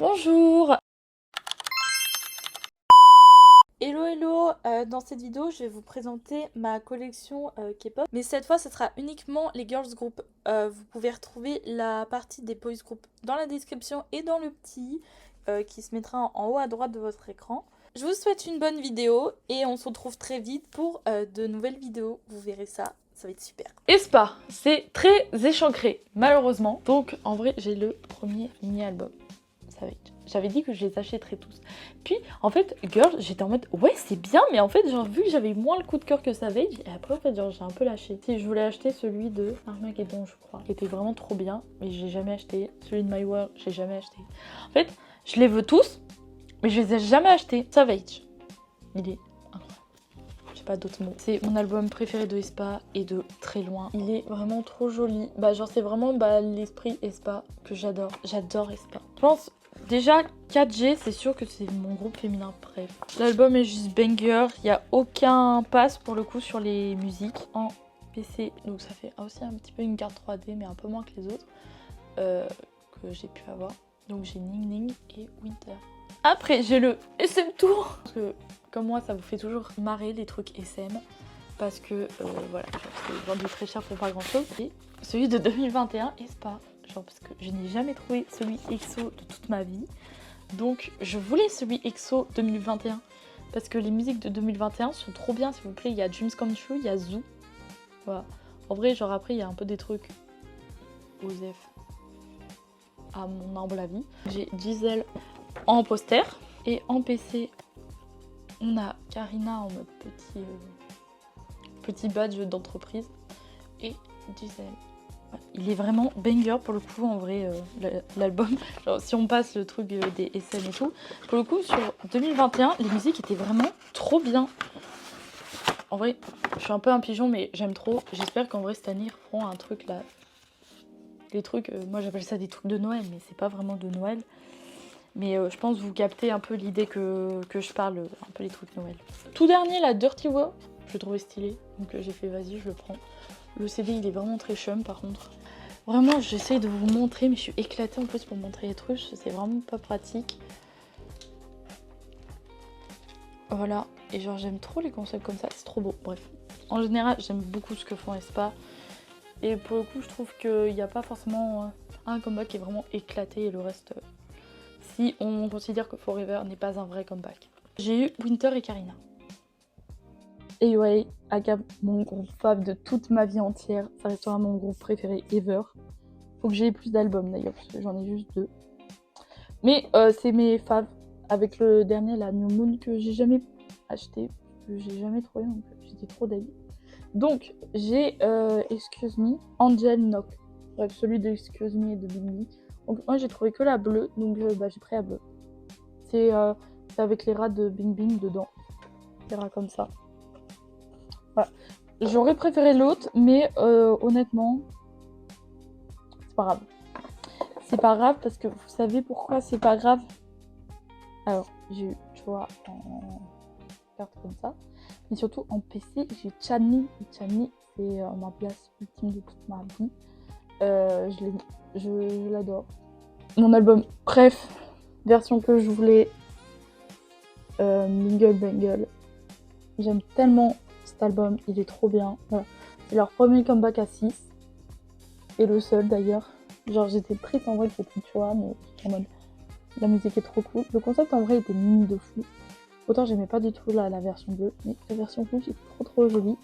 Bonjour. Hello hello, dans cette vidéo je vais vous présenter ma collection K-pop, mais cette fois ce sera uniquement les girls group. Vous pouvez retrouver la partie des boys group dans la description et dans le petit qui se mettra en haut à droite de votre écran. Je vous souhaite une bonne vidéo et on se retrouve très vite pour de nouvelles vidéos, vous verrez ça. Ça va être super. aespa, c'est très échancré, malheureusement. Donc, en vrai, j'ai le premier mini-album. J'avais dit que je les achèterais tous. Puis, en fait, Girl, j'étais en mode, ouais, c'est bien, mais en fait, genre, vu que j'avais moins le coup de cœur que Savage, et après, en fait, genre, j'ai un peu lâché. Si, je voulais acheter celui de Armageddon, je crois, qui était vraiment trop bien, mais j'ai jamais acheté. Celui de My World, j'ai jamais acheté. En fait, je les veux tous, mais je les ai jamais achetés. Savage, il est incroyable. J'ai pas d'autres mots. C'est mon album préféré de aespa et de très loin. Il est vraiment trop joli. Bah genre c'est vraiment l'esprit aespa que j'adore. J'adore aespa. Je pense déjà 4G, c'est sûr que c'est mon groupe féminin préf. L'album est juste banger. Il n'y a aucun pass pour le coup sur les musiques en PC. Donc ça fait aussi un petit peu une carte 3D mais un peu moins que les autres que j'ai pu avoir. Donc j'ai Ning Ning et Winter. Après, j'ai le SM Tour. Parce que, comme moi, ça vous fait toujours marrer les trucs SM. Parce que, voilà, c'est vendu très cher pour pas grand chose. Et celui de 2021, aespa. Genre, parce que je n'ai jamais trouvé celui EXO de toute ma vie. Donc, je voulais celui EXO 2021. Parce que les musiques de 2021 sont trop bien, s'il vous plaît. Il y a Dreams Come True, il y a Zoo. Voilà. En vrai, genre, après, il y a un peu des trucs OSEF. À mon humble avis. J'ai Giselle en poster et en PC on a Karina en mode petit badge d'entreprise et Giselle. Il est vraiment banger pour le coup en vrai l'album. Si on passe le truc des SM et tout, pour le coup sur 2021 les musiques étaient vraiment trop bien. En vrai je suis un peu un pigeon mais j'aime trop. J'espère qu'en vrai cette année ils feront un truc là. Les trucs, moi j'appelle ça des trucs de Noël mais c'est pas vraiment de Noël. Mais je pense que vous captez un peu l'idée que je parle, un peu les trucs Noël. Tout dernier, la Dirty World, je le trouvais stylé, donc j'ai fait vas-y, je le prends. Le CD, il est vraiment très chum par contre. Vraiment, j'essaye de vous montrer, mais je suis éclatée en plus pour montrer les trucs, c'est vraiment pas pratique. Voilà, et genre j'aime trop les concepts comme ça, c'est trop beau, bref. En général, j'aime beaucoup ce que font aespa. Et pour le coup, je trouve qu'il n'y a pas forcément un comeback qui est vraiment éclaté et le reste... si on considère que Forever n'est pas un vrai comeback. J'ai eu Winter et Karina. Et ouais, aka mon groupe fave de toute ma vie entière, ça restera mon groupe préféré ever. Faut que j'ai plus d'albums d'ailleurs, parce que j'en ai juste 2. Mais c'est mes faves, avec le dernier, la New Moon, que j'ai jamais acheté, que j'ai jamais trouvé, donc j'étais trop deg. Donc, j'ai Excuse Me, Angel Knock. Bref, celui de Excuse Me et de Big Me. Donc moi j'ai trouvé que la bleue, donc j'ai pris la bleue. C'est avec les rats de Bing Bing dedans. Les rats comme ça. Voilà. J'aurais préféré l'autre, mais honnêtement, c'est pas grave. C'est pas grave parce que vous savez pourquoi c'est pas grave. Alors, j'ai eu, tu vois, en carte comme ça. Mais surtout en PC, j'ai Chanmi. Chanmi, c'est ma place ultime de toute ma vie. Je l'adore. Mon album, bref, version que je voulais, Mingle Bangle. J'aime tellement cet album, il est trop bien. Voilà. C'est leur premier comeback à 6. Et le seul d'ailleurs. Genre j'étais triste en vrai que c'était, tu vois, mais en mode la musique est trop cool. Le concept en vrai était mini de fou. Autant j'aimais pas du tout la version bleue, mais la version rouge est trop jolie.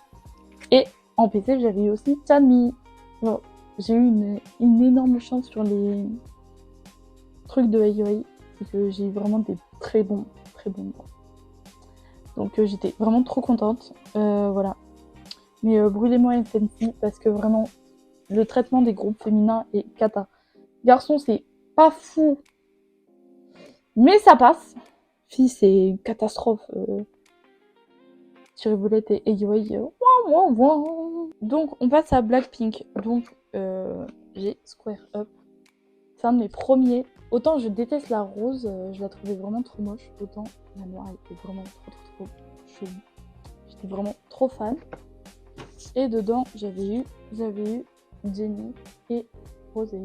Et en PC j'avais eu aussi Chanmi. Bon, j'ai eu une énorme chance sur les trucs de AOA. C'est que j'ai eu vraiment des très bons. Donc j'étais vraiment trop contente. Voilà. Mais brûlez-moi FNC parce que vraiment le traitement des groupes féminins est cata. Garçon, c'est pas fou, mais ça passe. Fille, c'est une catastrophe. Tireboulette et AOA. Donc on passe à Blackpink. Donc j'ai Square Up. C'est un de mes premiers. Autant je déteste la rose, je la trouvais vraiment trop moche. Autant la noire était vraiment trop jolie. J'étais vraiment trop fan. Et dedans, j'avais eu Jennie et Rosé.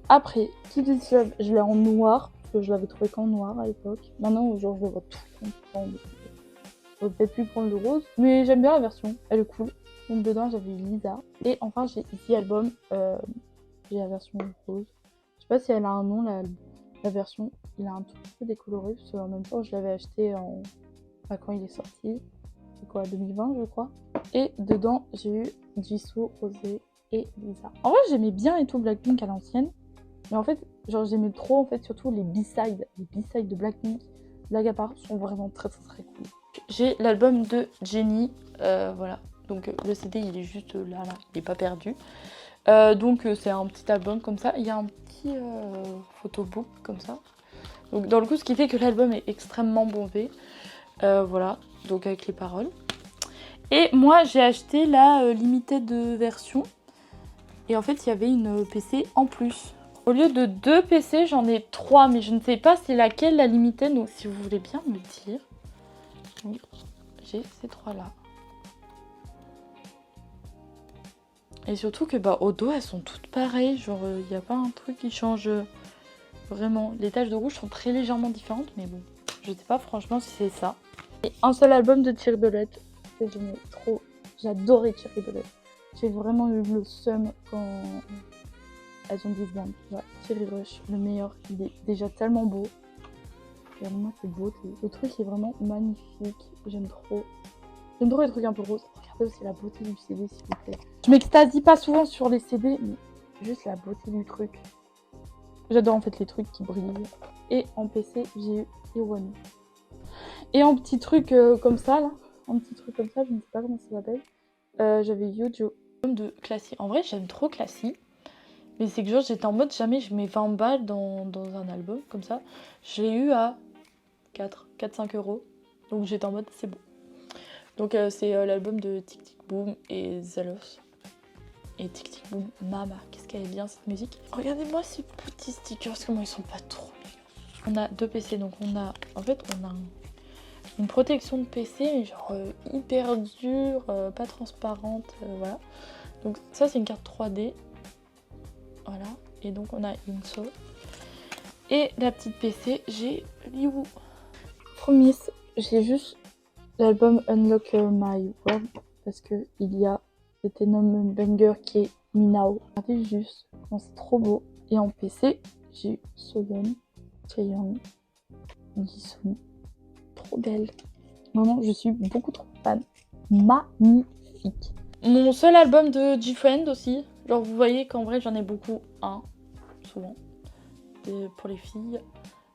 Après, Kill This Love, je l'ai en noir. parce que je l'avais trouvé qu'en noir à l'époque. Maintenant, genre, je le vois tout le temps. Je vais peut-être plus prendre le rose, mais j'aime bien la version, elle est cool. Donc dedans, j'avais Lisa. Et enfin, j'ai ici album, j'ai la version rose. Je sais pas si elle a un nom, la version. Il a un tout petit peu décoloré, parce qu'en même temps, je l'avais acheté quand il est sorti. C'est quoi, 2020, je crois. Et dedans, j'ai eu Jisoo, Rosé et Lisa. En vrai, j'aimais bien et tout Blackpink à l'ancienne. Mais en fait, genre, j'aimais trop, en fait, surtout les B-sides. Les B-sides de Blackpink, blague à part, sont vraiment très cool. J'ai l'album de Jennie, voilà. Donc le CD, il est juste là, il est pas perdu. Donc c'est un petit album comme ça. Il y a un petit photobook comme ça. Donc dans le coup, ce qui fait que l'album est extrêmement bombé. Voilà, donc avec les paroles. Et moi, j'ai acheté la limited version. Et en fait, il y avait une PC en plus. Au lieu de 2 PC, j'en ai 3. Mais je ne sais pas c'est laquelle la limited. Donc si vous voulez bien me dire. Oui, j'ai ces 3-là. Et surtout que au dos, elles sont toutes pareilles. Genre, il n'y a pas un truc qui change vraiment. Les taches de rouge sont très légèrement différentes. Mais bon, je sais pas franchement si c'est ça. Et un seul album de Cherry Bullet. Que j'aimais trop. J'adorais Cherry Bullet. J'ai vraiment eu le seum quand elles ont disband. Ouais, Cherry Rush, le meilleur. Il est déjà tellement beau. Regardez-moi cette beauté. Le truc est vraiment magnifique. J'aime trop. J'aime trop les trucs un peu roses. Regardez aussi la beauté du CD, s'il vous plaît. Je m'extasie pas souvent sur les CD, mais juste la beauté du truc. J'adore en fait les trucs qui brillent. Et en PC, j'ai eu Irony. Et en petit truc comme ça, là. En petit truc comme ça, je ne sais pas comment ça s'appelle. J'avais Yojo. De Classy. En vrai, j'aime trop Classy. Mais c'est que genre, j'étais en mode jamais je mets 20 balles dans un album comme ça. Je l'ai eu à 4-5 euros. Donc j'étais en mode c'est bon. Donc c'est l'album de Tic Tic Boom et Zalos. Et Tic Tic Boom, Mama, qu'est-ce qu'elle est bien cette musique. Regardez-moi ces petits stickers, comment ils sont pas trop mignons. On a 2 PC, donc on a une protection de PC, mais genre hyper dure, pas transparente, voilà. Donc ça c'est une carte 3D. Voilà, et donc on a Inso. Et la petite PC, j'ai Liu. Promise, j'ai juste l'album Unlock My World parce que il y a cet énorme banger qui est Minao. Regardez juste, c'est trop beau. Et en PC, j'ai eu Soyeon, Chaeyoung, Jisoo. Trop belle. Vraiment, je suis beaucoup trop fan. Magnifique. Mon seul album de G-Friend aussi. Genre, vous voyez qu'en vrai, j'en ai beaucoup. Un, souvent. Pour les filles.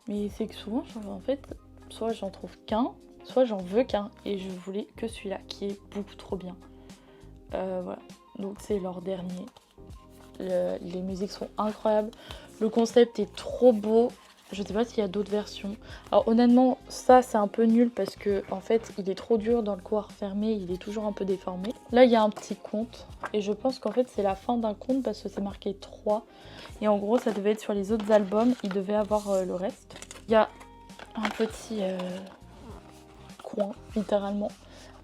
Mais c'est que souvent, en fait, soit j'en trouve qu'un, soit j'en veux qu'un. Et je voulais que celui-là, qui est beaucoup trop bien. Voilà. Donc, c'est leur dernier. Les musiques sont incroyables. Le concept est trop beau. Je sais pas s'il y a d'autres versions. Alors honnêtement, ça c'est un peu nul parce que en fait il est trop dur dans le couloir fermé, il est toujours un peu déformé. Là il y a un petit compte et je pense qu'en fait c'est la fin d'un compte parce que c'est marqué 3. Et en gros ça devait être sur les autres albums, il devait avoir le reste. Il y a un petit coin littéralement.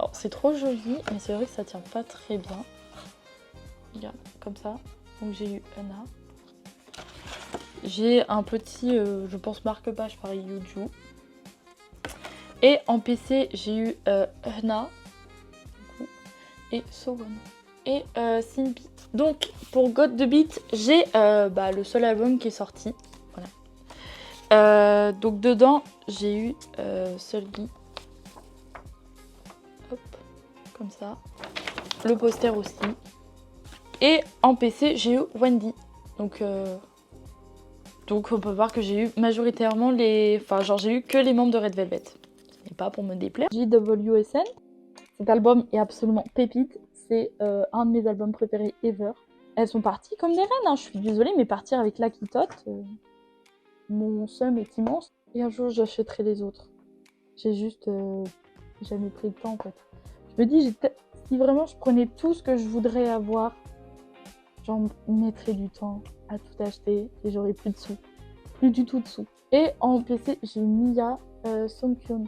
Alors c'est trop joli mais c'est vrai que ça tient pas très bien. Regarde, comme ça. Donc j'ai eu Anna. J'ai un petit, je pense, marque-page par Yuju. Et en PC, j'ai eu Hna et Sowon et Sinbi. Donc, pour God the Beat, j'ai le seul album qui est sorti. Voilà. Donc, dedans, j'ai eu Sulgi. Hop, comme ça. Le poster aussi. Et en PC, j'ai eu Wendy. Donc on peut voir que j'ai eu majoritairement j'ai eu que les membres de Red Velvet. Ce n'est pas pour me déplaire. JWSN, cet album est absolument pépite. C'est un de mes albums préférés ever. Elles sont parties comme des reines, hein. Je suis désolée, mais partir avec Lucky Tot, mon seum est immense. Et un jour, j'achèterai les autres. J'ai juste jamais pris le temps, en fait. Je me dis, si vraiment je prenais tout ce que je voudrais avoir, j'en mettrais du temps à tout acheter et j'aurais plus de sous. Plus du tout de sous. Et en PC, j'ai Mia Songkyun.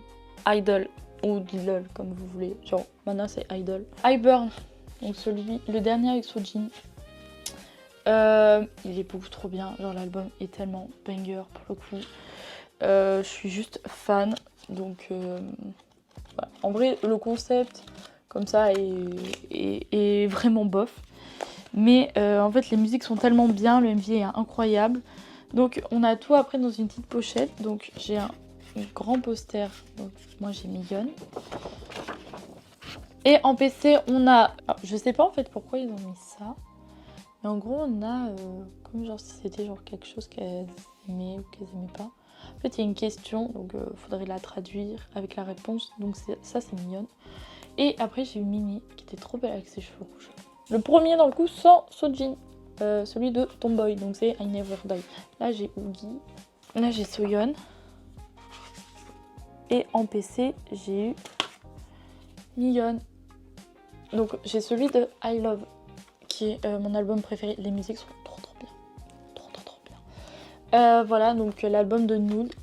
Idol ou Diddle, comme vous voulez. Genre, maintenant c'est Idol. I Burn, donc le dernier avec Soojin. Il est beaucoup trop bien, genre l'album est tellement banger pour le coup. Je suis juste fan, donc voilà. En vrai le concept comme ça est vraiment bof. Mais en fait les musiques sont tellement bien, le MV est incroyable. Donc on a tout après dans une petite pochette. Donc j'ai un grand poster, donc moi j'ai Million. Et en PC on a, alors, je sais pas en fait pourquoi ils ont mis ça. Mais en gros on a comme genre si c'était genre quelque chose qu'elles aimaient ou qu'elles aimaient pas. En fait il y a une question, donc faudrait la traduire avec la réponse. Donc ça c'est Million. Et après j'ai eu Minnie qui était trop belle avec ses cheveux rouges. Le premier dans le coup sans Sojin, celui de Tomboy, donc c'est I Never Die. Là j'ai Oogie, là j'ai Soyeon. Et en PC j'ai eu Million. Donc j'ai celui de I Love qui est mon album préféré. Les musiques sont trop bien. Trop bien. Voilà donc l'album de Nude.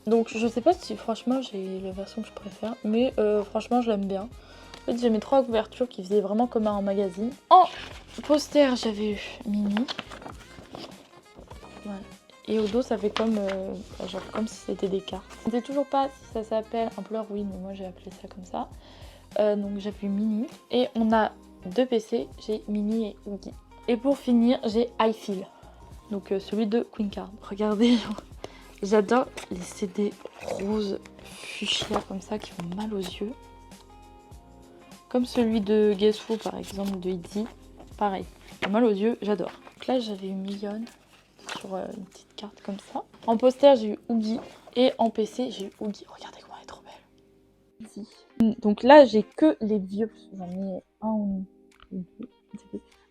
Donc je sais pas si franchement j'ai la version que je préfère, mais franchement je l'aime bien. En fait j'ai mes 3 couvertures qui faisaient vraiment comme un magazine. En poster j'avais eu Mimi. Voilà. Et au dos ça fait comme genre comme si c'était des cartes. Je ne sais toujours pas si ça s'appelle un pleur, oui mais moi j'ai appelé ça comme ça. Donc j'avais eu Mini. Et on a 2 PC, j'ai Mini et Oogie. Et pour finir j'ai I Feel. Donc celui de Queen Card. Regardez, j'adore les CD roses fuchsia comme ça qui font mal aux yeux. Comme celui de Guess Who par exemple de Itzy. Pareil, mal aux yeux, j'adore. Donc là j'avais eu Million sur une petite carte comme ça. En poster j'ai eu Oogie. Et en PC j'ai eu Oogie. Regardez comment elle est trop belle. Itzy. Donc là j'ai que les vieux. J'en ai un ou deux.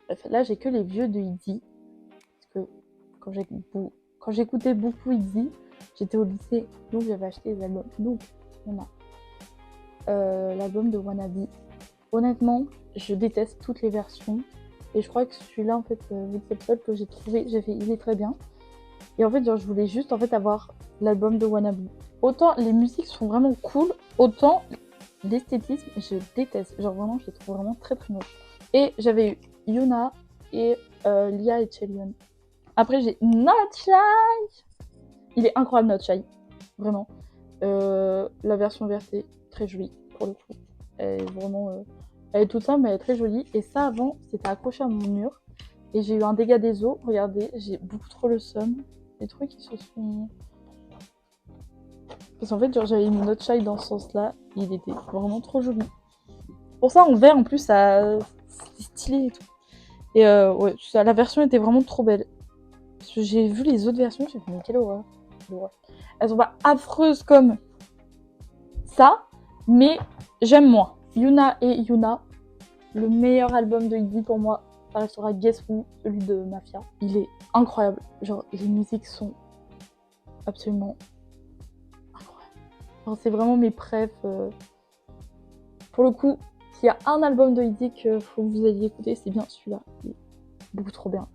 Bref, là j'ai que les vieux de Itzy. Parce que quand j'écoutais beaucoup Itzy, j'étais au lycée, donc j'avais acheté les albums. Donc on a l'album de Wannabe. Honnêtement, je déteste toutes les versions. Et je crois que celui-là, en fait, vu que c'est le seul que j'ai trouvé, j'ai fait il est très bien. Et en fait, genre, je voulais juste en fait avoir l'album de Wannabe. Autant les musiques sont vraiment cool, autant l'esthétisme, je déteste. Genre vraiment, je les trouve vraiment très moches. Et j'avais eu Yuna et Lia et Chelion. Après, j'ai Not Shy. Il est incroyable, Not Shy. Vraiment. La version verte est très jolie, pour le coup. Elle est vraiment... elle est toute simple, mais elle est très jolie. Et ça, avant, c'était accroché à mon mur. Et j'ai eu un dégât des eaux. Regardez, j'ai beaucoup trop le seum. Les trucs, qui se sont... Parce qu'en fait, genre, j'avais mis Not Shy dans ce sens-là. Il était vraiment trop joli. Pour ça, en vert, en plus, ça... c'était stylé et tout. Et ouais, ça, la version était vraiment trop belle. Parce que j'ai vu les autres versions, j'ai fait mais quelle horreur. Elles sont pas affreuses comme ça, mais j'aime moins. Yuna et Yuna, le meilleur album de Itzy pour moi, ça restera Guess Who, celui de Mafia. Il est incroyable. Genre, les musiques sont absolument incroyables. Genre, c'est vraiment mes préfs. Pour le coup, s'il y a un album de Itzy qu'il faut que vous alliez écouter, c'est bien celui-là. Il est beaucoup trop bien.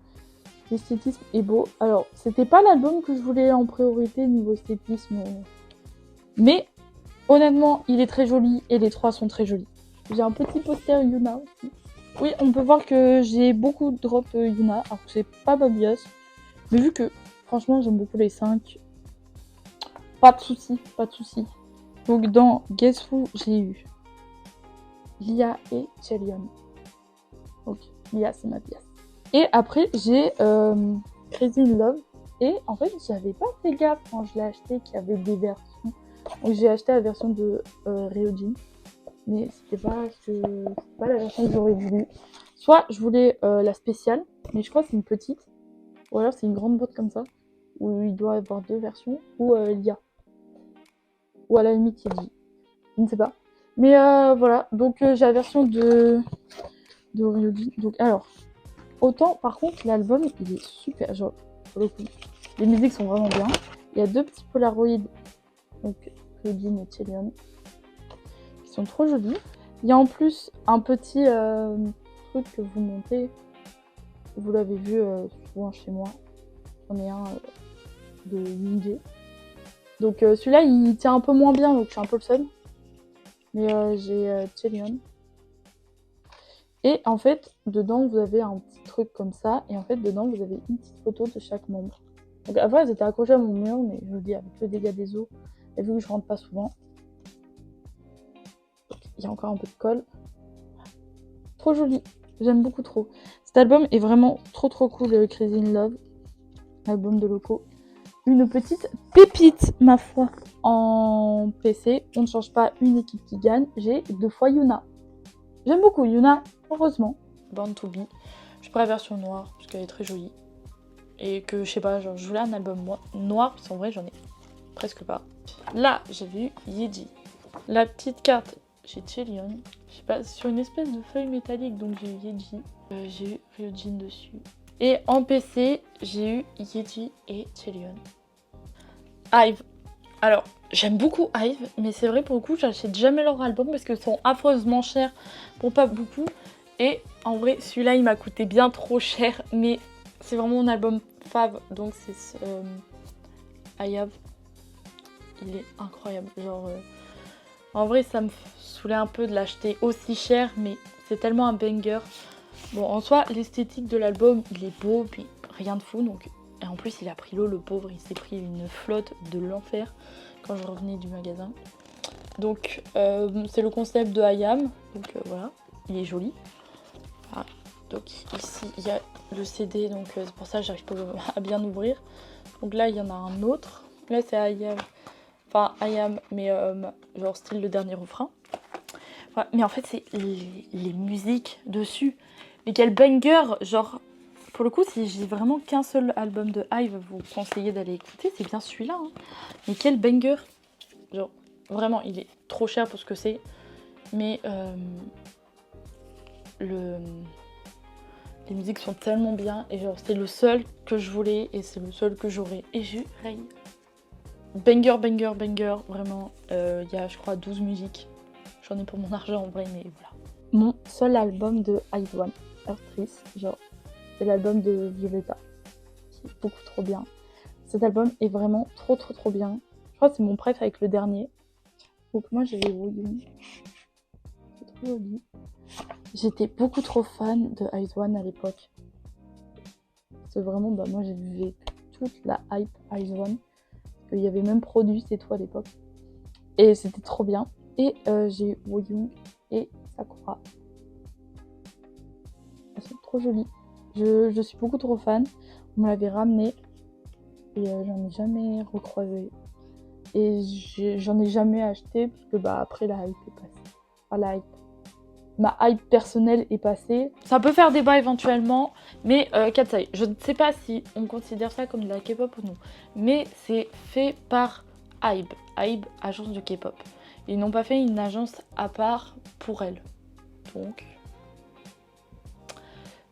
L'esthétisme est beau. Alors, c'était pas l'album que je voulais en priorité niveau esthétisme. Mais, honnêtement, il est très joli et les 3 sont très jolis. J'ai un petit poster Yuna aussi. Oui, on peut voir que j'ai beaucoup de drop Yuna, alors que c'est pas Babios. Mais vu que, franchement, j'aime beaucoup les 5, pas de soucis, pas de soucis. Donc, dans Guess Who, j'ai eu Lia et Chelion. Donc, Lia, c'est ma pièce. Et après, j'ai Crazy in Love. Et en fait, j'avais pas fait gaffe quand je l'ai acheté qu'il y avait des versions. Donc, j'ai acheté la version de Ryojin. Mais c'était pas la version que j'aurais voulu. Soit je voulais la spéciale, mais je crois que c'est une petite. Ou alors c'est une grande boîte comme ça, où il doit y avoir 2 versions. Ou l'IA. Ou à la limite, il dit. Je ne sais pas. Mais voilà, donc j'ai la version de Ryojin. Donc alors, autant par contre l'album il est super, genre pour le coup. Les musiques sont vraiment bien. Il y a 2 petits Polaroids, donc Ryojin et Chelion, qui sont trop jolis. Il y a en plus un petit truc que vous montez. Vous l'avez vu souvent chez moi. J'en ai un de Yingé. Donc celui-là il tient un peu moins bien, donc je suis un peu le seul. Mais j'ai Chelion. Et en fait, dedans, vous avez un petit truc comme ça. Et en fait, dedans, vous avez une petite photo de chaque membre. Donc avant, elles étaient accrochées à mon mur, mais je vous dis, avec le dégât des eaux, et vu que je rentre pas souvent, il y a encore un peu de colle. Trop joli, j'aime beaucoup trop. Cet album est vraiment trop cool, Crazy in Love, album de Loco. Une petite pépite, ma foi. En PC, on ne change pas une équipe qui gagne, j'ai 2 fois Yuna. J'aime beaucoup Yuna, heureusement. Born to Be, je prends la version noire, parce qu'elle est très jolie. Et que, je sais pas, genre, je voulais un album noir, parce qu'en vrai, j'en ai presque pas. Là, j'avais eu Yeji. La petite carte, j'ai Chelion. Je sais pas, sur une espèce de feuille métallique, donc j'ai eu Yeji. J'ai eu Ryujin dessus. Et en PC, j'ai eu Yeji et Chelion. Hive. Alors, j'aime beaucoup Hive, mais c'est vrai pour le coup, j'achète jamais leur album parce qu'ils sont affreusement chers pour pas beaucoup. Et en vrai, celui-là, il m'a coûté bien trop cher, mais c'est vraiment mon album fave, donc c'est Hive. Il est incroyable, genre... En vrai, ça me saoulait un peu de l'acheter aussi cher, mais c'est tellement un banger. Bon, en soi, l'esthétique de l'album, il est beau, puis rien de fou, donc... Et en plus, il a pris l'eau, le pauvre, il s'est pris une flotte de l'enfer quand je revenais du magasin. Donc, c'est le concept de IAM, donc voilà, il est joli. Voilà. Donc ici, il y a le CD, donc c'est pour ça que j'arrive pas à bien ouvrir. Donc là, il y en a un autre. Là, c'est IAM, enfin IAM, mais genre style le dernier refrain. Voilà. Mais en fait, c'est les musiques dessus. Mais quel banger, genre... Pour le coup, si j'ai vraiment qu'un seul album de Hive, vous conseillez d'aller écouter, c'est bien celui-là. Hein. Mais quel banger! Genre, vraiment, il est trop cher pour ce que c'est. Mais les musiques sont tellement bien. Et genre, c'est le seul que je voulais et c'est le seul que j'aurai. Et j'ai eu banger, banger, banger. Vraiment, il y a, je crois, 12 musiques. J'en ai pour mon argent en vrai, mais voilà. Mon seul album de IZ*ONE, Earth, genre... C'est l'album de Violetta, qui est beaucoup trop bien. Cet album est vraiment trop bien. Je crois que c'est mon préf avec le dernier. Donc moi j'avais Woyoon. C'est trop joli. J'étais beaucoup trop fan de IZ*ONE à l'époque. C'est vraiment, bah moi j'ai vu toute la hype IZ*ONE. Il y avait même produit C'est Toi à l'époque. Et c'était trop bien. Et j'ai eu Woyoon et Sakura. Elles sont trop jolies. Je suis beaucoup trop fan. On me l'avait ramené et j'en ai jamais recroisé. Et j'en ai jamais acheté parce que bah après la hype est passée. Enfin, la hype. Ma hype personnelle est passée. Ça peut faire débat éventuellement, mais Katseye, je ne sais pas si on considère ça comme de la K-pop ou non. Mais c'est fait par Hybe. Hybe, agence de K-pop. Ils n'ont pas fait une agence à part pour elle. Donc...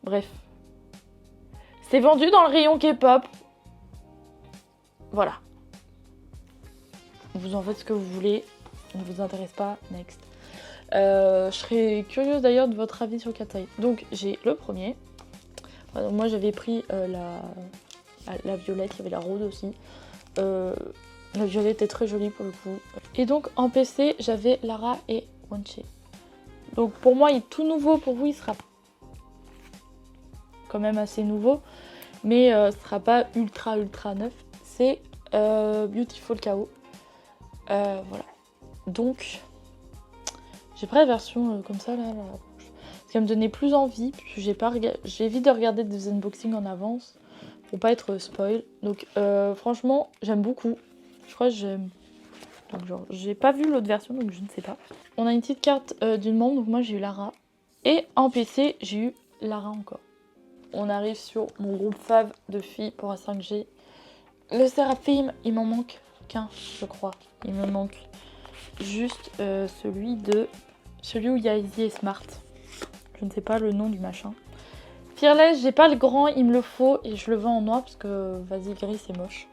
Bref. C'est vendu dans le rayon K-pop. Voilà. Vous en faites ce que vous voulez. Ça ne vous intéresse pas. Next. Je serais curieuse d'ailleurs de votre avis sur Katseye. Donc j'ai le premier. Alors, moi j'avais pris la violette. Il y avait la rose aussi. La violette est très jolie pour le coup. Et donc en PC j'avais Lara et Wonche. Donc pour moi il est tout nouveau. Pour vous il sera quand même assez nouveau, mais ce sera pas ultra neuf. C'est Beautiful Chaos. Voilà. Donc j'ai pris la version comme ça là, ce qui me donnait plus envie, puisque j'évite de regarder des unboxings en avance pour pas être spoil. Donc franchement j'aime beaucoup. Je crois que j'aime. Donc genre j'ai pas vu l'autre version donc je ne sais pas. On a une petite carte d'une membre, donc moi j'ai eu Lara. Et en PC j'ai eu Lara encore. On arrive sur mon groupe fave de filles pour A5G. Le Seraphim, il m'en manque qu'un, je crois. Il me manque juste celui où il y a Easy et Smart. Je ne sais pas le nom du machin. Fearless, j'ai pas le grand, il me le faut et je le vends en noir parce que vas-y, gris c'est moche.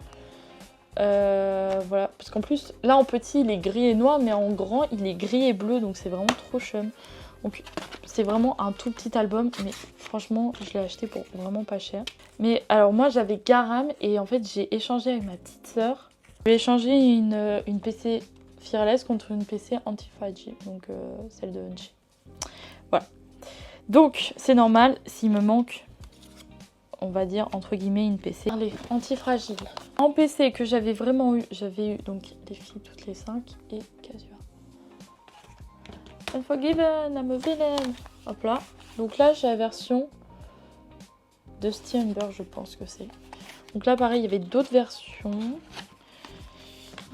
Voilà, parce qu'en plus, là en petit il est gris et noir, mais en grand il est gris et bleu, donc c'est vraiment trop chum. Donc c'est vraiment un tout petit album, mais franchement je l'ai acheté pour vraiment pas cher. Mais alors moi j'avais Garam et en fait j'ai échangé avec ma petite sœur. J'ai échangé une PC Fearless contre une PC anti-fragile, donc celle de Hunchi. Voilà. Donc c'est normal s'il me manque, on va dire entre guillemets, une PC. Allez, antifragile. En PC que j'avais vraiment eu, j'avais eu donc les filles toutes les 5 et Casua. Unforgiven, I'm a villain. Hop là. Donc là j'ai la version de Steamber, je pense que c'est. Donc là pareil, il y avait d'autres versions.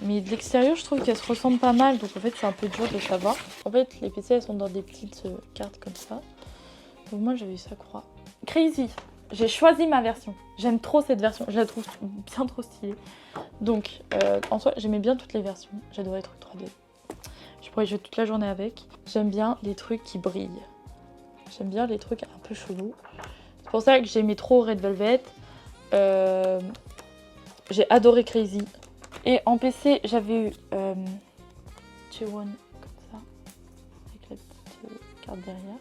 Mais de l'extérieur, je trouve qu'elles se ressemblent pas mal. Donc en fait, c'est un peu dur de savoir. En fait, les PC, elles sont dans des petites cartes comme ça. Donc moi, j'avais eu Sakura. Crazy. J'ai choisi ma version. J'aime trop cette version. Je la trouve bien trop stylée. Donc, en soi, j'aimais bien toutes les versions. J'adorais les trucs 3D. Je pourrais jouer toute la journée avec. J'aime bien les trucs qui brillent. J'aime bien les trucs un peu chelous. C'est pour ça que j'aimais trop Red Velvet. J'ai adoré Crazy. Et en PC, j'avais eu G1 comme ça, avec la petite carte derrière.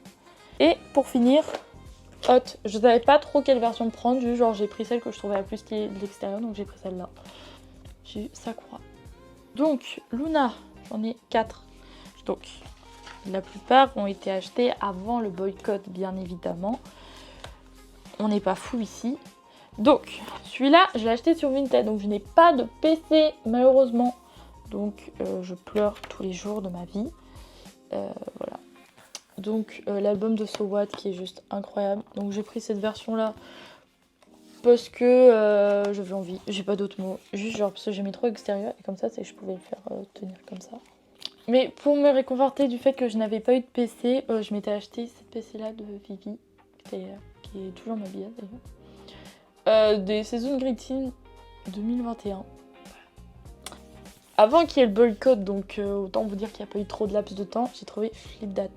Et pour finir, Hot. Je savais pas trop quelle version prendre, juste genre j'ai pris celle que je trouvais la plus stylée de l'extérieur, donc j'ai pris celle-là. J'ai eu Sakura. Donc, Luna, j'en ai 4. Donc, la plupart ont été achetés avant le boycott, bien évidemment. On n'est pas fou ici. Donc, celui-là, je l'ai acheté sur Vinted, donc je n'ai pas de PC, malheureusement. Donc, je pleure tous les jours de ma vie. Voilà. Donc, l'album de So What qui est juste incroyable. Donc, j'ai pris cette version-là parce que j'avais envie. J'ai pas d'autres mots. Juste genre parce que j'aimais trop l'extérieur et comme ça, je pouvais le faire tenir comme ça. Mais pour me réconforter du fait que je n'avais pas eu de PC, je m'étais acheté cette PC-là de Vivi, qui est toujours ma biade d'ailleurs. Des saisons Greeting 2021. Avant qu'il y ait le boycott, donc autant vous dire qu'il n'y a pas eu trop de laps de temps, j'ai trouvé Flipdat,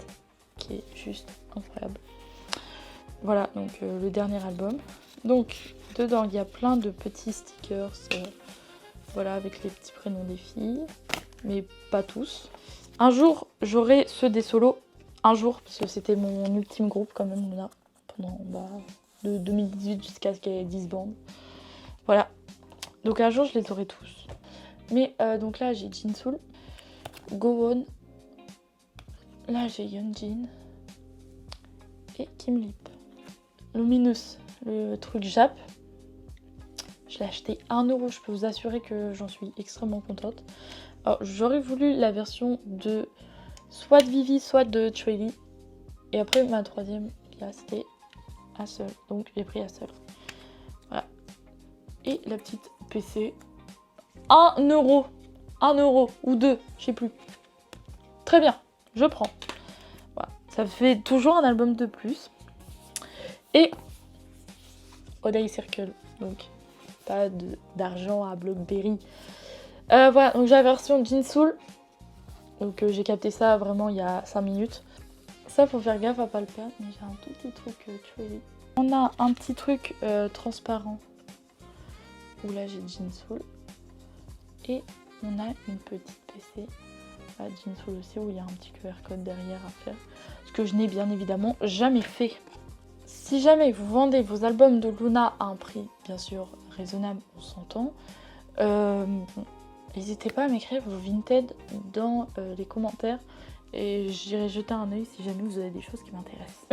qui est juste incroyable. Voilà, donc le dernier album. Donc dedans il y a plein de petits stickers, voilà, avec les petits prénoms des filles, mais pas tous. Un jour j'aurai ceux des solos, un jour, parce que c'était mon ultime groupe quand même là, pendant de 2018 jusqu'à ce qu'il y ait 10 bandes. Voilà, donc un jour je les aurai tous. Mais donc là j'ai Jinsoul, Gowon, là j'ai Yeonjin et Kim Lip. Luminous, le truc Jap, je l'ai acheté 1€, je peux vous assurer que j'en suis extrêmement contente. Alors j'aurais voulu la version de soit de Vivi, soit de Trelly. Et après ma troisième, c'était Hassel, donc j'ai pris Hassel. Voilà. Et la petite PC, 1€, 1€ ou 2, je sais plus. Très bien, je prends. Voilà. Ça fait toujours un album de plus. Et Oday Circle, donc pas d'argent à Blockberry. Voilà, donc j'ai la version Jinsoul. Donc j'ai capté ça vraiment il y a 5 minutes. Ça, faut faire gaffe à pas le perdre, mais j'ai un tout petit truc Trelly. On a un petit truc transparent où là j'ai Jinsoul. Et on a une petite PC à Jinsoul aussi où il y a un petit QR code derrière à faire. Ce que je n'ai bien évidemment jamais fait. Si jamais vous vendez vos albums de Luna à un prix, bien sûr, raisonnable, on s'entend, n'hésitez pas à m'écrire vos Vinted dans les commentaires et j'irai jeter un œil si jamais vous avez des choses qui m'intéressent.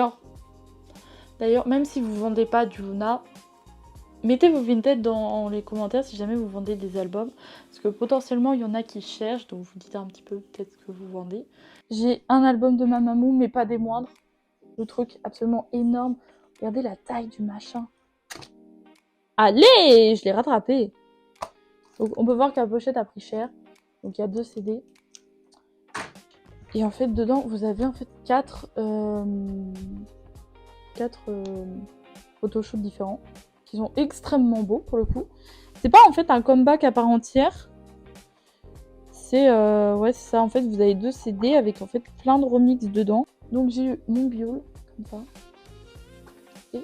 D'ailleurs, même si vous ne vendez pas du Luna, mettez vos Vinted dans les commentaires si jamais vous vendez des albums, parce que potentiellement il y en a qui cherchent, donc vous dites un petit peu peut-être ce que vous vendez. J'ai un album de Mamamoo, mais pas des moindres. Le truc absolument énorme. Regardez la taille du machin. Allez, je l'ai rattrapé. Donc on peut voir que la pochette a pris cher. Donc il y a 2 CD. Et en fait dedans vous avez en fait 4 photoshoots différents. Qui sont extrêmement beaux pour le coup. C'est pas en fait un comeback à part entière. C'est ouais, c'est ça. En fait vous avez 2 CD avec en fait plein de remixes dedans. Donc j'ai eu mon Biol comme ça. Et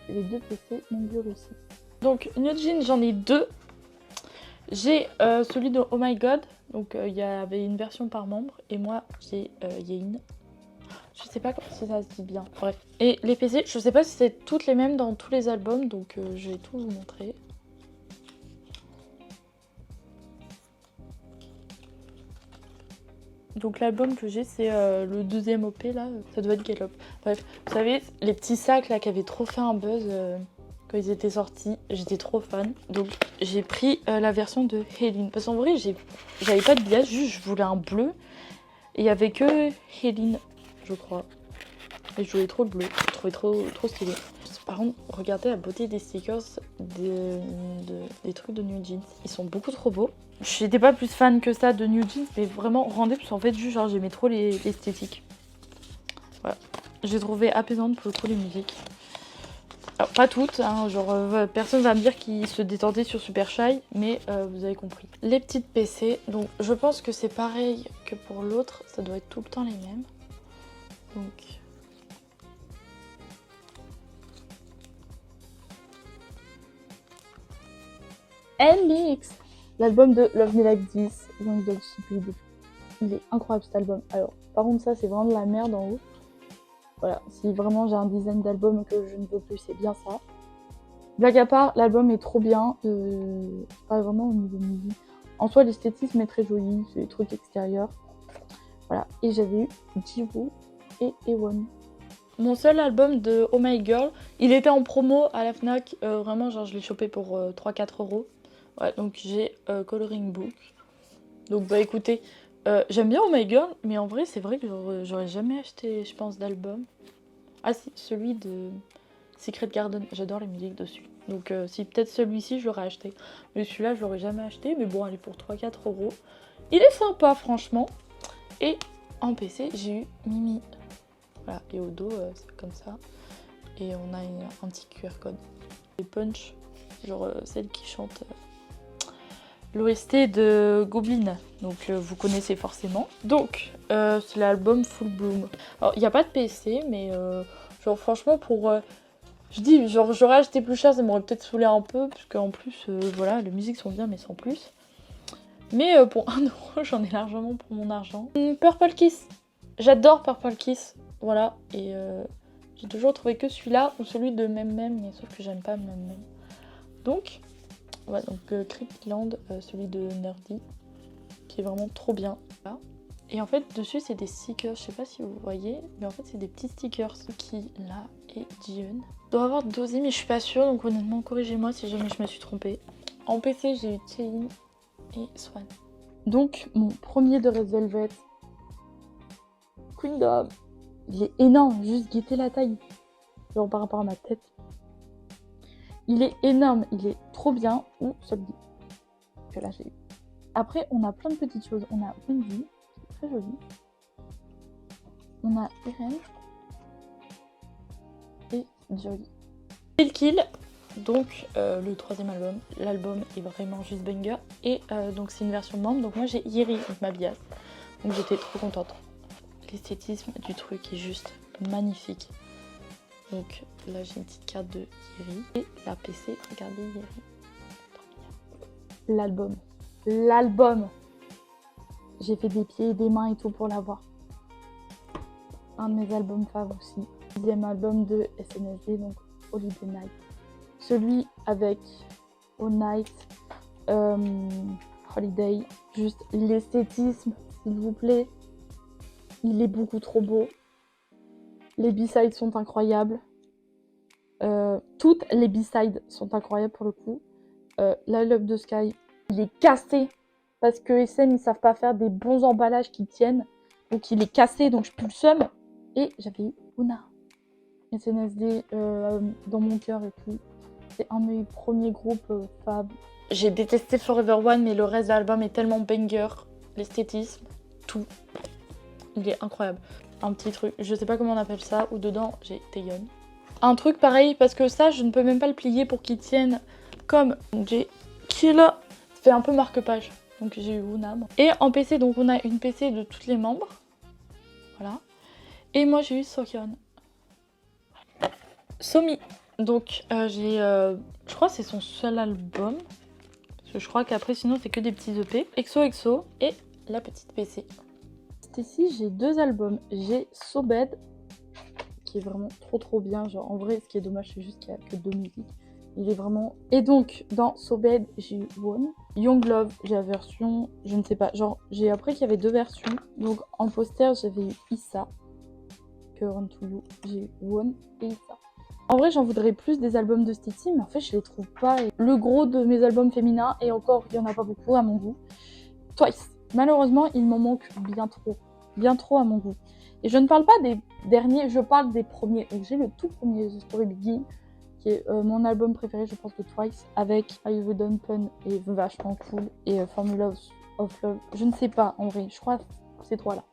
les 2 PC mon Biol aussi. Donc Yeonjin, j'en ai 2. J'ai celui de Oh My God, donc il y avait une version par membre, et moi j'ai Yein. Je sais pas si ça se dit bien, bref. Et les PC, je sais pas si c'est toutes les mêmes dans tous les albums, donc je vais tout vous montrer. Donc l'album que j'ai, c'est le deuxième OP là, ça doit être Get Up. Bref, vous savez, les petits sacs là qui avaient trop fait un buzz quand ils étaient sortis, j'étais trop fan. Donc j'ai pris la version de Helene. Parce qu'en vrai, j'avais pas de biais, juste je voulais un bleu. Et il y avait que Helene, je crois. Et je voulais trop le bleu, je trouvais trop stylé. Par contre, regardez la beauté des stickers des trucs de New Jeans. Ils sont beaucoup trop beaux. J'étais pas plus fan que ça de New Jeans, mais vraiment rendez, parce qu'en fait, juste genre, j'aimais trop l'esthétique. Voilà. J'ai trouvé apaisante pour le coup les musiques. Alors, pas toutes, hein, genre personne va me dire qu'ils se détendaient sur Super Shy, mais vous avez compris. Les petites PC, donc je pense que c'est pareil que pour l'autre, ça doit être tout le temps les mêmes. Donc... NMIX, l'album de Love Me Like This, Young Dog Stupid. Il est incroyable cet album. Alors, par contre, ça c'est vraiment de la merde en haut. Voilà, si vraiment j'ai un design d'album que je ne veux plus, c'est bien ça. Blague à part, l'album est trop bien. Pas vraiment au niveau musique. En soi, l'esthétisme est très joli, c'est des trucs extérieurs. Voilà, et j'avais eu Jiwoo et Ewon. Mon seul album de Oh My Girl, il était en promo à la Fnac, vraiment genre je l'ai chopé pour 3-4 euros. Ouais, donc j'ai Coloring Book. Donc bah écoutez, j'aime bien Oh My Girl, mais en vrai c'est vrai que j'aurais jamais acheté, je pense, d'album. Ah si, celui de Secret Garden, j'adore les musiques dessus. Donc si peut-être celui-ci je l'aurais acheté. Mais celui-là je l'aurais jamais acheté, mais bon, elle est pour 3-4 euros. Il est sympa franchement. Et en PC j'ai eu Mimi. Voilà, et au dos c'est comme ça. Et on a un petit QR code. Les Punch, genre celle qui chante l'OST de Goblin, donc vous connaissez forcément. Donc c'est l'album Full Bloom. Alors il n'y a pas de PC, mais genre franchement pour... je dis, genre j'aurais acheté plus cher, ça m'aurait peut-être saoulé un peu, parce qu'en plus, voilà, les musiques sont bien, mais sans plus. Mais pour 1 euro, j'en ai largement pour mon argent. Purple Kiss, j'adore Purple Kiss, voilà, et j'ai toujours trouvé que celui-là, ou celui de Mem Mem, mais sauf que j'aime pas Mem Mem. Donc... ouais, donc Cryptland, celui de Nerdy, qui est vraiment trop bien. Voilà. Et en fait, dessus, c'est des stickers. Je sais pas si vous voyez, mais en fait, c'est des petits stickers. Qui, là, est Jiyeon. Je dois avoir dosé, mais je suis pas sûre. Donc, honnêtement, corrigez-moi si jamais je me suis trompée. En PC, j'ai eu Chain et Swan. Donc, mon premier de Red Velvet, Queendom. Il est énorme, juste guettez la taille. Genre par rapport à ma tête. Il est énorme, il est trop bien. Ou celui que là j'ai eu. Après, on a plein de petites choses. On a Wendy, qui est très jolie. On a Eren. Et Jolie. Kill, donc le troisième album. L'album est vraiment juste banger. Et donc c'est une version membre. Donc moi j'ai Yeri, donc ma bias. Donc j'étais trop contente. L'esthétisme du truc est juste magnifique. Donc là j'ai une petite carte de Yeri. Et la PC, regardez Yeri. L'album. L'album. J'ai fait des pieds et des mains et tout pour l'avoir. Un de mes albums favoris aussi. Deuxième album de SNSD, donc Holiday Night. Celui avec All Night, Holiday. Juste l'esthétisme, s'il vous plaît. Il est beaucoup trop beau. Les B-sides sont incroyables. Toutes les B-sides sont incroyables pour le coup. La Love the Sky, il est cassé. Parce que SN, ils savent pas faire des bons emballages qui tiennent. Donc il est cassé, donc je pue le seum. Et j'avais eu Una. SNSD dans mon cœur et tout. C'est un de mes premiers groupes fab. J'ai détesté Forever One, mais le reste de l'album est tellement banger. L'esthétisme, tout. Il est incroyable. Un petit truc, je sais pas comment on appelle ça, où dedans j'ai Taeyeon. Un truc pareil, parce que ça, je ne peux même pas le plier pour qu'il tienne comme j'ai Kill. Ça fait un peu marque-page. Donc j'ai eu Unam. Et en PC, donc on a une PC de tous les membres. Voilà. Et moi j'ai eu Sokyeon. Somi. Donc j'ai, je crois que c'est son seul album. Parce que je crois qu'après sinon c'est que des petits EP. EXO et la petite PC. Ici j'ai deux albums. J'ai So Bad, qui est vraiment trop bien. Genre en vrai ce qui est dommage c'est juste qu'il n'y a que deux musiques. Il est vraiment... Et donc, dans So Bad, j'ai eu Won. Young Love, j'ai la version... Je ne sais pas, genre, j'ai appris qu'il y avait 2 versions. Donc, en poster, j'avais eu Issa. Que Run To You. J'ai eu Won et Issa. En vrai, j'en voudrais plus des albums de Stitty, mais en fait, je les trouve pas. Et le gros de mes albums féminins, et encore, il y en a pas beaucoup à mon goût. Twice. Malheureusement, il m'en manque bien trop. Bien trop à mon goût. Et je ne parle pas des derniers, je parle des premiers. Donc, j'ai le tout premier The Story Begin, qui est mon album préféré, je pense, de Twice, avec I You Done Pun, et vachement cool, et Formula of Love. Je ne sais pas, en vrai, je crois ces 3-là.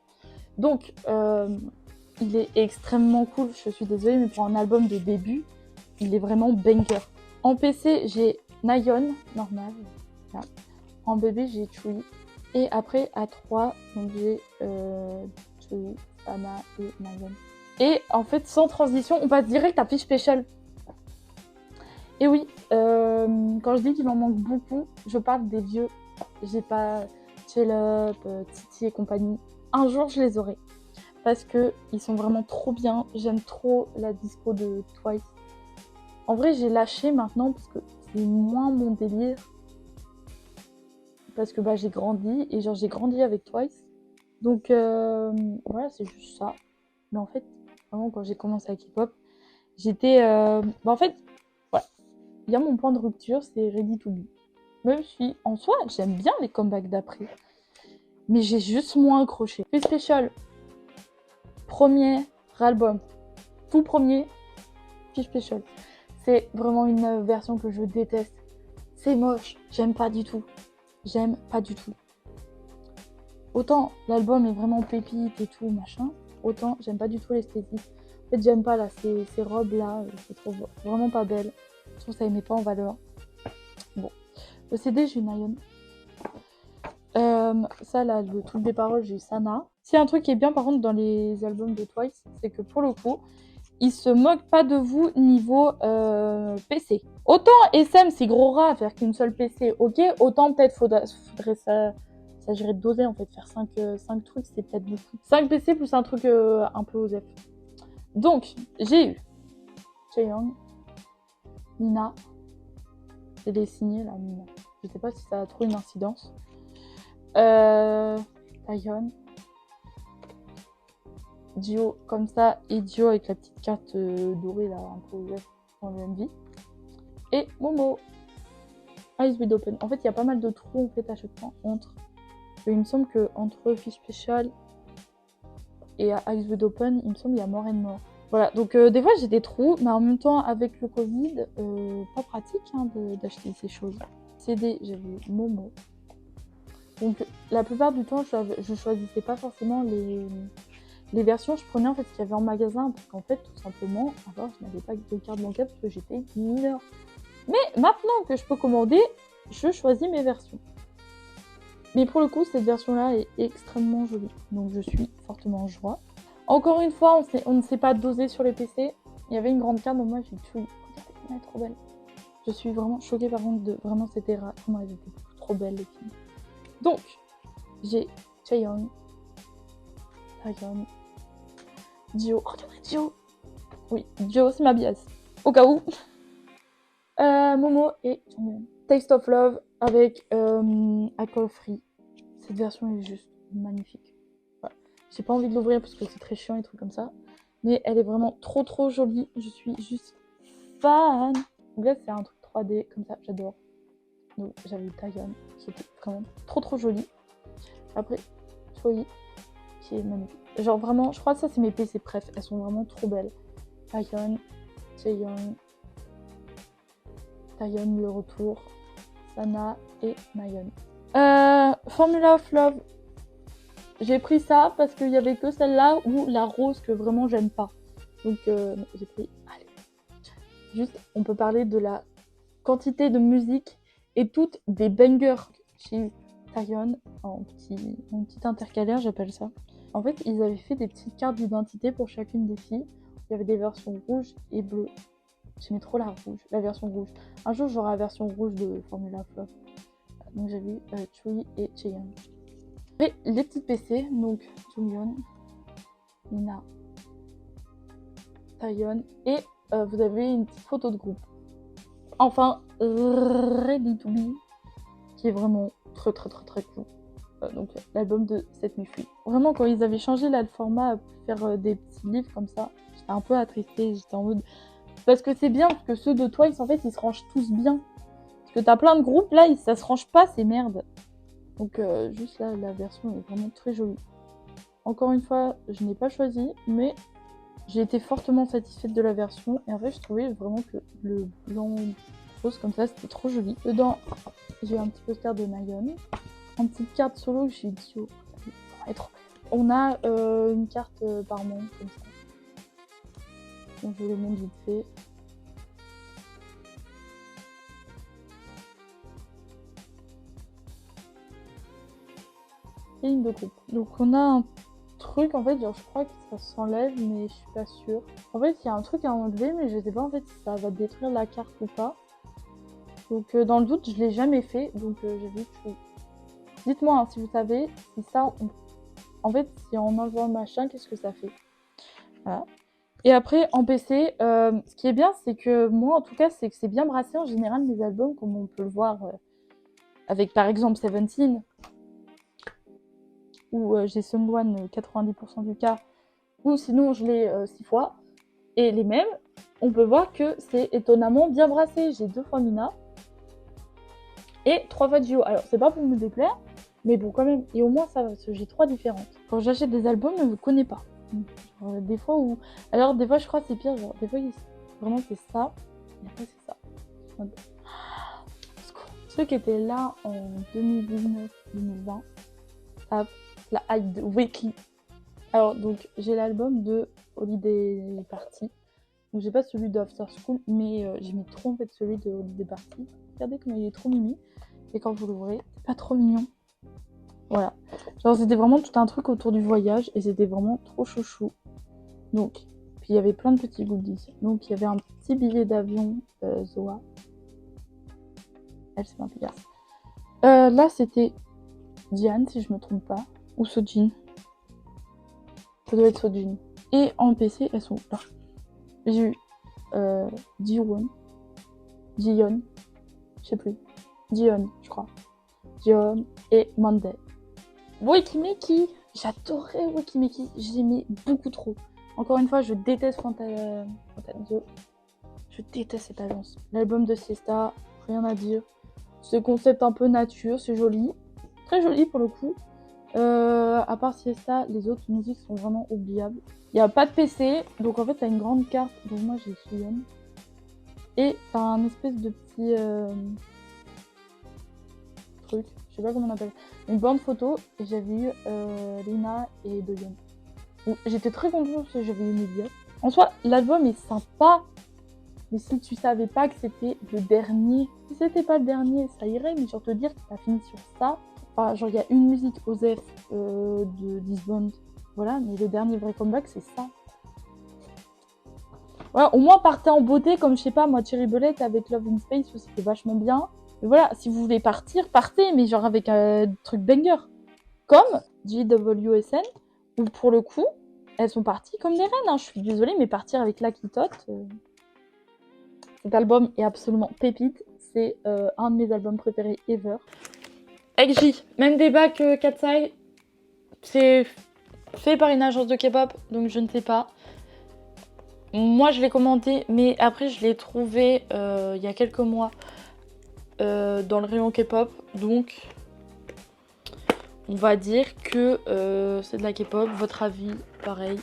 Donc, il est extrêmement cool, je suis désolée, mais pour un album de début, il est vraiment banger. En PC, j'ai Nayeon, normal. Là. En bébé, j'ai Chui. Et après, à 3, donc j'ai Chui, Sana et Nayeon. Et en fait, sans transition, on passe direct à Fish Special. Et oui, quand je dis qu'il m'en manque beaucoup, je parle des vieux. J'ai pas Chill Up, Titi et compagnie. Un jour, je les aurai. Parce que ils sont vraiment trop bien. J'aime trop la disco de Twice. En vrai, j'ai lâché maintenant parce que c'est moins mon délire. Parce que bah, j'ai grandi et genre j'ai grandi avec Twice. Donc voilà, c'est juste ça. Mais en fait, vraiment, quand j'ai commencé avec hip-hop, j'étais... Bah, en fait, voilà. Il y a mon point de rupture, c'est Ready to Be. Même si, en soi, j'aime bien les comebacks d'après. Mais j'ai juste moins accroché. Plus Special, premier album, tout premier, Fish Special. C'est vraiment une version que je déteste. C'est moche, j'aime pas du tout. J'aime pas du tout. Autant l'album est vraiment pépite et tout, machin, autant j'aime pas du tout l'esthétique. En fait, j'aime pas là, ces robes-là, je les trouve vraiment pas belles. Je trouve que ça les met pas en valeur. Bon. Le CD, j'ai Nayeon. Ça, là, le truc des paroles, j'ai Sana. C'est un truc qui est bien, par contre, dans les albums de Twice, c'est que pour le coup, ils se moquent pas de vous niveau PC. Autant SM, c'est gros rat à faire qu'une seule PC, ok. Autant peut-être faudrait s'agirait de doser en fait. Faire 5 trucs, c'est peut-être beaucoup. 5 PC plus un truc un peu osef. Donc, j'ai eu Chaeyoung, Nina. C'est des signés là, Nina. Je sais pas si ça a trop une incidence. Taeyeon. Dio comme ça et Dio avec la petite carte dorée là, un peu osef dans le MV. Et Momo. Eyes Wide Open. En fait, il y a pas mal de trous en fait à chaque fois entre. Et il me semble que entre Fish Special et Eyes Wide Open, il me semble qu'il y a More and More. Voilà, donc des fois j'ai des trous, mais en même temps avec le Covid, pas pratique hein, d'acheter ces choses. CD, j'avais Momo. Donc la plupart du temps, je choisissais pas forcément les versions, je prenais en fait ce qu'il y avait en magasin, parce qu'en fait, tout simplement, alors je n'avais pas de carte bancaire parce que j'étais mineure. Mais maintenant que je peux commander, je choisis mes versions. Mais pour le coup, cette version-là est extrêmement jolie. Donc je suis fortement en joie. Encore une fois, on ne sait pas doser sur les PC. Il y avait une grande carte, donc moi j'ai dit oui, regardez, elle est trop belle. Je suis vraiment choquée par contre de vraiment cette era. Comment elles étaient trop belles les filles. Donc, j'ai Chaeyoung, Taeyeon, Dio. Oh, regardez Dio. Oui, Dio, c'est ma bias. Au cas où. Momo et Taste of Love avec Alcohol Free. Cette version est juste magnifique. Voilà. J'ai pas envie de l'ouvrir parce que c'est très chiant et trucs comme ça. Mais elle est vraiment trop jolie. Je suis juste fan. Donc là, c'est un truc 3D comme ça, j'adore. Donc j'avais Taeyeon qui était vraiment trop jolie. Après, Choi qui est magnifique. Genre vraiment, je crois que ça c'est mes PC préf. Elles sont vraiment trop belles. Taeyeon, Chaeyoung, Taeyeon le retour, Sana et Nayeon. Formula of Love. J'ai pris ça parce qu'il y avait que celle-là ou la rose que vraiment j'aime pas. Donc j'ai pris. Allez. Juste, on peut parler de la quantité de musique et toutes des bangers chez Taeyeon en petit intercalaire, j'appelle ça. En fait, ils avaient fait des petites cartes d'identité pour chacune des filles. Il y avait des versions rouges et bleues. J'aimais trop la rouge, la version rouge. Un jour, j'aurai la version rouge de Formula of Love. Donc j'ai vu Chui et Chaeyoung. Et les petites PC, donc Jonghyun, Nina, Taeyeon et vous avez une petite photo de groupe. enfin Ready to Be, qui est vraiment très cool. Donc l'album de Set Me Free. Vraiment, quand ils avaient changé là le format pour faire des petits livres comme ça, j'étais un peu attristée, j'étais en mode... Parce que c'est bien, parce que ceux de Twice, en fait, ils se rangent tous bien. Parce que t'as plein de groupes, là, ça se range pas, c'est merde. Donc juste là, la version est vraiment très jolie. Encore une fois, je n'ai pas choisi, mais j'ai été fortement satisfaite de la version. Et en fait, je trouvais vraiment que le blanc rose comme ça, c'était trop joli. Dedans, j'ai un petit poster de Nayeon. En petite carte solo que j'ai dit on a une carte par membre comme ça. Donc je vais le montre vite fait. Et ligne de groupe. Donc on a un truc en fait, genre je crois que ça s'enlève mais je suis pas sûre. En fait il y a un truc à enlever mais je sais pas en fait si ça va détruire la carte ou pas. Donc dans le doute je l'ai jamais fait donc j'évite. Dites-moi hein, si vous savez si ça, en fait si on envoie un machin qu'est-ce que ça fait. Voilà. Et après en PC, ce qui est bien c'est que moi en tout cas c'est que c'est bien brassé en général mes albums comme on peut le voir avec par exemple Seventeen. Où j'ai Sungwon 90% du cas, ou sinon je l'ai 6 fois. Et les mêmes, on peut voir que c'est étonnamment bien brassé. J'ai 2 fois Mina et 3 fois Jio. Alors c'est pas pour me déplaire, mais bon quand même. Et au moins ça va, parce que j'ai 3 différentes. Quand j'achète des albums, je ne connais pas. Genre, des fois où... Alors des fois je crois que c'est pire, genre des fois vraiment c'est ça, et après c'est ça. Ceux qui étaient là en 2019-2020 savent la hype de Weekly. Alors donc j'ai l'album de Holiday Party. Donc j'ai pas celui de After School, mais j'aimais trop en fait celui de Holiday Party. Regardez comme il est trop mimi. Et quand vous l'ouvrez, c'est pas trop mignon. Voilà. Genre c'était vraiment tout un truc autour du voyage et c'était vraiment trop chouchou. Donc, puis il y avait plein de petits goodies. Donc il y avait un petit billet d'avion Zoa. Elle c'est un pigasse. Là c'était Diane si je me trompe pas. Ou Sojin. Ça doit être Sojin. Et en PC, elles sont là. J'ai eu Jiwon, Jiyeon, je sais plus. Jiyeon, je crois. Jiyeon et Monday. Wikimeki, j'adorais Wikimeki. J'aimais beaucoup trop. Encore une fois, je déteste Fantasio. Je déteste cette agence. L'album de Siesta, rien à dire. Ce concept un peu nature, c'est joli. Très joli pour le coup. À part Siesta, les autres musiques sont vraiment oubliables. Il n'y a pas de PC, donc en fait t'as une grande carte. Donc moi j'ai Suyeon. Et t'as un espèce de petit truc, je sais pas comment on appelle. Une bande photo, et j'avais eu Lina et Doyeon. J'étais très contente parce que j'avais eu Media. En soi, l'album est sympa. Mais si tu savais pas que c'était le dernier, si c'était pas le dernier, ça irait, mais genre te dire que t'as fini sur ça. Enfin, genre il y a une musique Osef de Disband, voilà, mais le dernier vrai comeback c'est ça. Voilà, au moins partez en beauté, comme je sais pas, moi Cherry Bullet avec Love in Space, c'était vachement bien. Mais voilà, si vous voulez partir, partez, mais genre avec un truc banger. Comme JWSN, où pour le coup, elles sont parties comme des reines, hein. Je suis désolée, mais partir avec Lucky Tot. Cet album est absolument pépite. C'est un de mes albums préférés ever. XJ, même débat que Katsai. C'est fait par une agence de K-pop, donc je ne sais pas. Moi, je l'ai commenté, mais après, je l'ai trouvé il y a quelques mois dans le rayon K-pop. Donc, on va dire que c'est de la K-pop. Votre avis, pareil.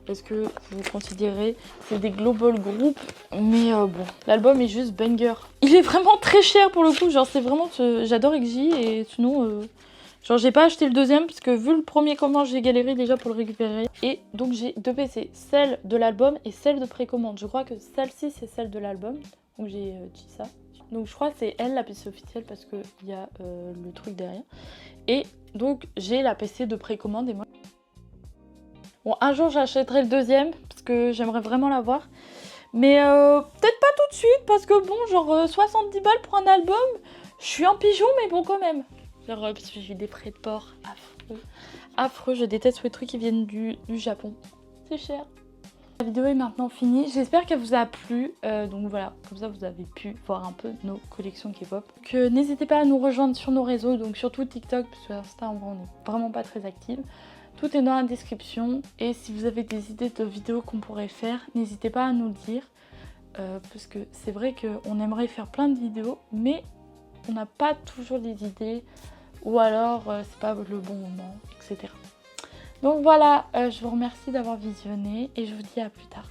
Est-ce que vous considérez c'est des global groups? Mais bon, l'album est juste banger. Il est vraiment très cher pour le coup, genre c'est vraiment... J'adore XJ et sinon... genre j'ai pas acheté le deuxième parce que vu le premier comment j'ai galéré déjà pour le récupérer. Et donc j'ai 2 PC, celle de l'album et celle de précommande. Je crois que celle-ci c'est celle de l'album, donc j'ai dit ça. Donc je crois que c'est elle la PC officielle parce qu'il y a le truc derrière. Et donc j'ai la PC de précommande et moi... Bon, un jour j'achèterai le deuxième parce que j'aimerais vraiment l'avoir. Mais peut-être pas tout de suite parce que bon, genre 70 balles pour un album, je suis un pigeon mais bon quand même. Genre parce que j'ai des frais de port affreux. Affreux, je déteste les trucs qui viennent du Japon. C'est cher. La vidéo est maintenant finie, j'espère qu'elle vous a plu, donc voilà, comme ça vous avez pu voir un peu nos collections K-pop. Donc n'hésitez pas à nous rejoindre sur nos réseaux, donc surtout TikTok, parce que Insta en vrai on n'est vraiment pas très active. Tout est dans la description, et si vous avez des idées de vidéos qu'on pourrait faire, n'hésitez pas à nous le dire, parce que c'est vrai qu'on aimerait faire plein de vidéos, mais on n'a pas toujours les idées, ou alors c'est pas le bon moment, etc. Donc voilà, je vous remercie d'avoir visionné et je vous dis à plus tard.